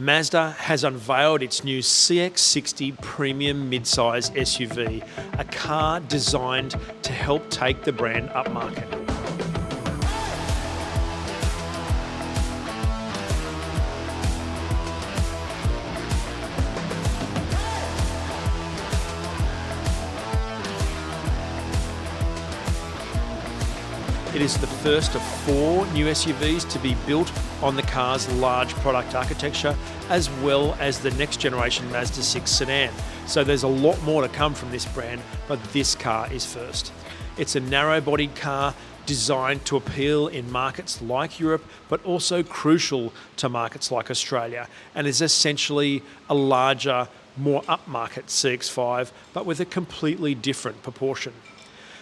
Mazda has unveiled its new CX-60 premium midsize SUV, a car designed to help take the brand upmarket. It is the first of 4 new SUVs to be built on the car's large product architecture, as well as the next generation Mazda CX sedan. So there's a lot more to come from this brand, but this car is first. It's a narrow-bodied car designed to appeal in markets like Europe, but also crucial to markets like Australia, and is essentially a larger, more upmarket CX-5, but with a completely different proportion.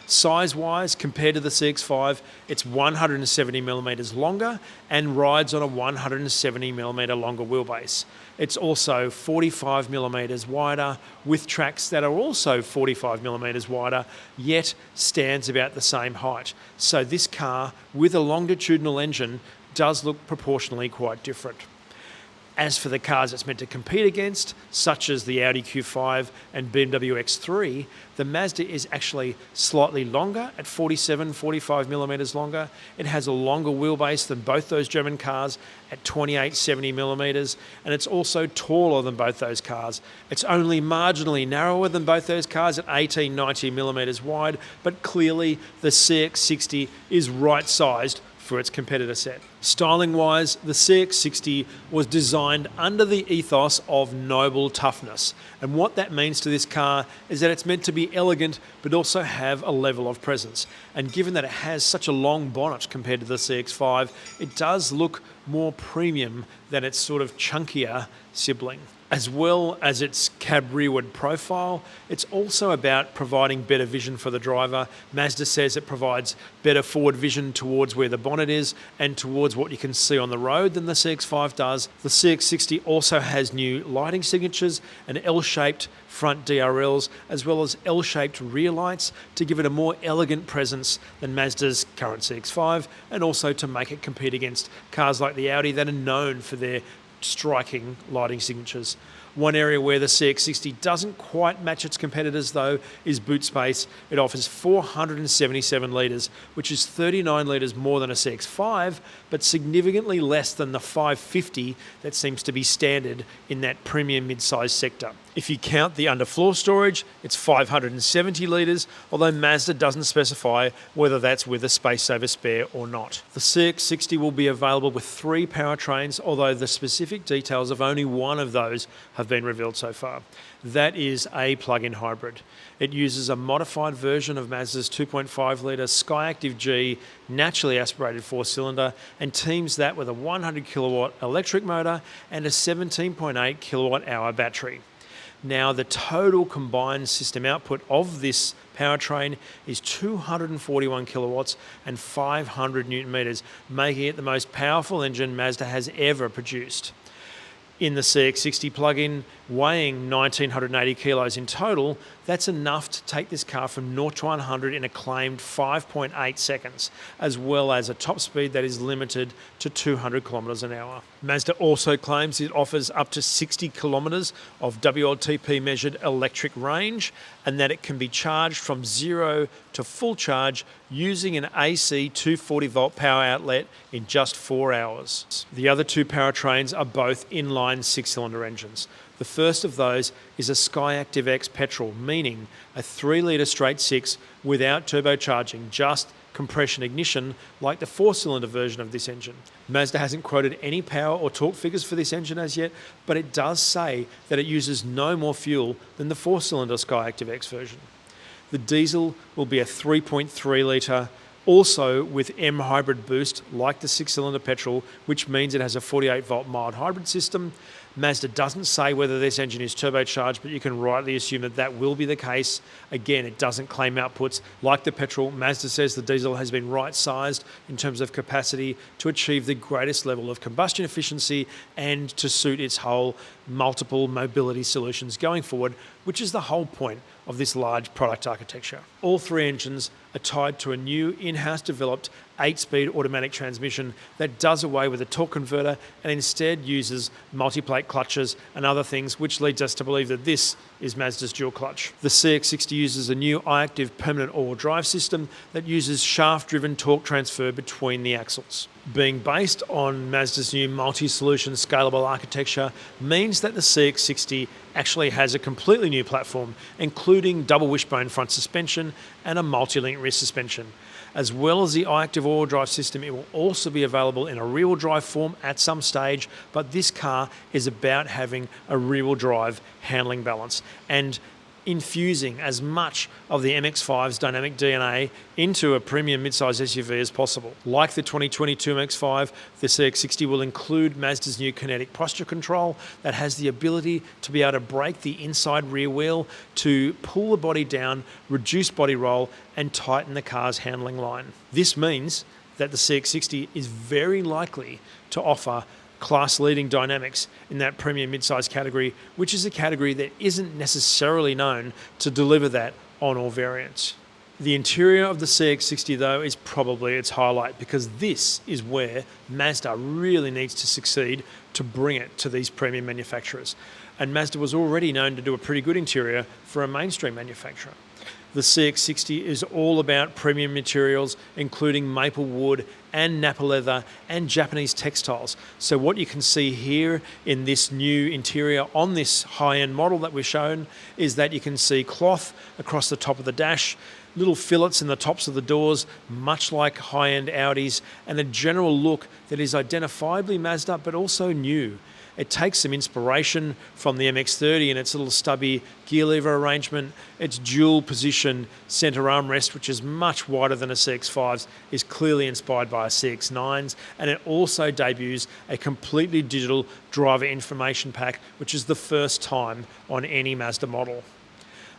Size-wise, compared to the CX-5, it's 170mm longer and rides on a 170mm longer wheelbase. It's also 45mm wider, with tracks that are also 45mm wider, yet stands about the same height. So this car, with a longitudinal engine, does look proportionally quite different. As for the cars it's meant to compete against, such as the Audi Q5 and BMW X3, the Mazda is actually slightly longer at 45mm longer. It has a longer wheelbase than both those German cars at 70mm, and it's also taller than both those cars. It's only marginally narrower than both those cars at 90mm wide, but clearly the CX-60 is right-sized for its competitor set. Styling-wise, the CX-60 was designed under the ethos of noble toughness. And what that means to this car is that it's meant to be elegant, but also have a level of presence. And given that it has such a long bonnet compared to the CX-5, it does look more premium than its sort of chunkier sibling. As well as its cab rearward profile, it's also about providing better vision for the driver. Mazda says it provides better forward vision towards where the bonnet is and towards what you can see on the road than the CX-5 does. The CX-60 also has new lighting signatures and L-shaped front DRLs, as well as L-shaped rear lights to give it a more elegant presence than Mazda's current CX-5, and also to make it compete against cars like the Audi that are known for their striking lighting signatures. One area where the CX-60 doesn't quite match its competitors, though, is boot space. It offers 477 litres, which is 39 litres more than a CX-5, but significantly less than the 550 that seems to be standard in that premium mid-size sector. If you count the underfloor storage, it's 570 litres, although Mazda doesn't specify whether that's with a space-saver spare or not. The CX-60 will be available with 3 powertrains, although the specific details of only one of those have been revealed so far. That is a plug-in hybrid. It uses a modified version of Mazda's 2.5-litre Skyactiv G naturally aspirated 4-cylinder and teams that with a 100 kilowatt electric motor and a 17.8 kilowatt hour battery. Now, the total combined system output of this powertrain is 241 kilowatts and 500 newton meters, making it the most powerful engine Mazda has ever produced. In the CX-60 plug-in, weighing 1,980 kilos in total, that's enough to take this car from 0 to 100 in a claimed 5.8 seconds, as well as a top speed that is limited to 200 kilometers an hour. Mazda also claims it offers up to 60 kilometers of WLTP measured electric range, and that it can be charged from 0 to full charge using an AC 240 volt power outlet in just 4 hours. The other 2 powertrains are both inline 6-cylinder engines. The first of those is a Skyactiv X petrol, meaning a 3-litre straight 6 without turbocharging, just compression ignition like the 4-cylinder version of this engine. Mazda hasn't quoted any power or torque figures for this engine as yet, but it does say that it uses no more fuel than the 4-cylinder Skyactiv X version. The diesel will be a 3.3-litre, also with M hybrid boost like the 6-cylinder petrol, which means it has a 48-volt mild hybrid system. Mazda doesn't say whether this engine is turbocharged, but you can rightly assume that that will be the case. Again, it doesn't claim outputs like the petrol. Mazda says the diesel has been right-sized in terms of capacity to achieve the greatest level of combustion efficiency and to suit its whole multiple mobility solutions going forward, which is the whole point of this large product architecture. All 3 engines are tied to a new in-house developed 8-speed automatic transmission that does away with a torque converter and instead uses multi-plate clutches and other things, which leads us to believe that this is Mazda's dual clutch. The CX-60 uses a new i-active permanent all-wheel drive system that uses shaft-driven torque transfer between the axles. Being based on Mazda's new multi-solution scalable architecture means that the CX-60 actually has a completely new platform, including double wishbone front suspension and a multi-link rear suspension. As well as the i-active all-wheel drive system, it will also be available in a rear-wheel drive form at some stage, but this car is about having a rear-wheel drive handling balance and infusing as much of the MX-5's dynamic DNA into a premium midsize SUV as possible. Like the 2022 MX-5, the CX-60 will include Mazda's new kinetic posture control that has the ability to be able to brake the inside rear wheel to pull the body down, reduce body roll, and tighten the car's handling line. This means that the CX-60 is very likely to offer class-leading dynamics in that premium midsize category, which is a category that isn't necessarily known to deliver that on all variants. The interior of the CX-60 though is probably its highlight, because this is where Mazda really needs to succeed to bring it to these premium manufacturers. And Mazda was already known to do a pretty good interior for a mainstream manufacturer. The CX-60 is all about premium materials, including maple wood and Napa leather and Japanese textiles. So what you can see here in this new interior on this high-end model that we've shown is that you can see cloth across the top of the dash, little fillets in the tops of the doors, much like high-end Audis, and a general look that is identifiably Mazda but also new. It takes some inspiration from the MX-30 and its little stubby gear lever arrangement. Its dual position centre armrest, which is much wider than a CX-5's, is clearly inspired by a CX-9's, and it also debuts a completely digital driver information pack, which is the first time on any Mazda model.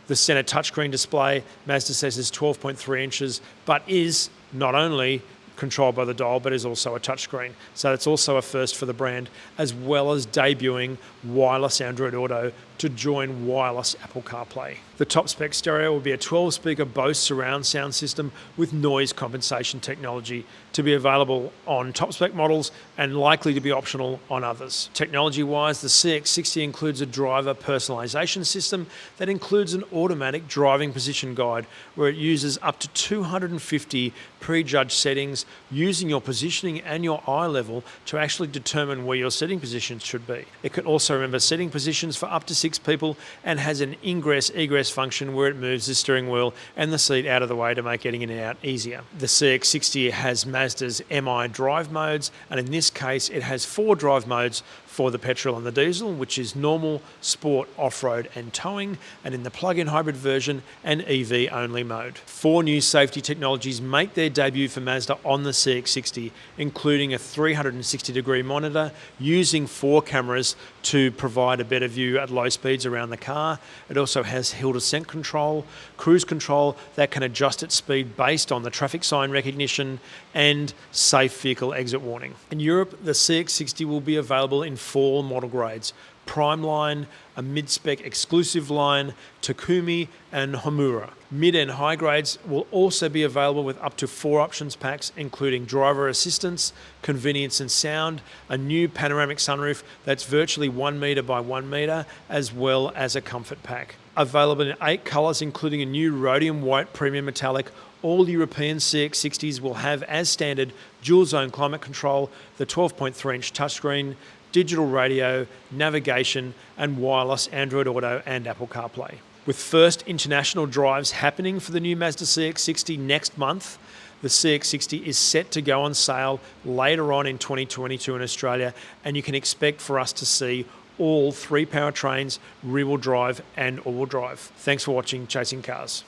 The centre touchscreen display, Mazda says, is 12.3 inches, but is not only controlled by the dial, but is also a touchscreen. So it's also a first for the brand, as well as debuting wireless Android Auto to join wireless Apple CarPlay. The top spec stereo will be a 12-speaker Bose surround sound system with noise compensation technology to be available on top spec models and likely to be optional on others. Technology-wise, the CX-60 includes a driver personalization system that includes an automatic driving position guide where it uses up to 250 prejudged settings using your positioning and your eye level to actually determine where your seating positions should be. It can also remember seating positions for up to 6 people and has an ingress-egress function where it moves the steering wheel and the seat out of the way to make getting in and out easier. The CX-60 has Mazda's MI drive modes, and in this case it has 4 drive modes for the petrol and the diesel, which is normal, sport, off-road and towing, and in the plug-in hybrid version, an EV-only mode. 4 new safety technologies make their debut for Mazda on the CX-60, including a 360-degree monitor using 4 cameras to provide a better view at low speeds around the car. It also has hill descent control, cruise control that can adjust its speed based on the traffic sign recognition, and safe vehicle exit warning. In Europe, the CX-60 will be available in 4 model grades: Prime line, a mid-spec exclusive line, Takumi and Homura. Mid and high grades will also be available with up to 4 options packs, including driver assistance, convenience and sound, a new panoramic sunroof that's virtually 1 metre by 1 metre, as well as a comfort pack. Available in 8 colours, including a new rhodium white premium metallic. All European CX-60s will have, as standard, dual zone climate control, the 12.3-inch touchscreen, digital radio, navigation, and wireless Android Auto and Apple CarPlay. With first international drives happening for the new Mazda CX-60 next month, the CX-60 is set to go on sale later on in 2022 in Australia, and you can expect for us to see all 3 powertrains, rear-wheel drive and all-wheel drive. Thanks for watching Chasing Cars.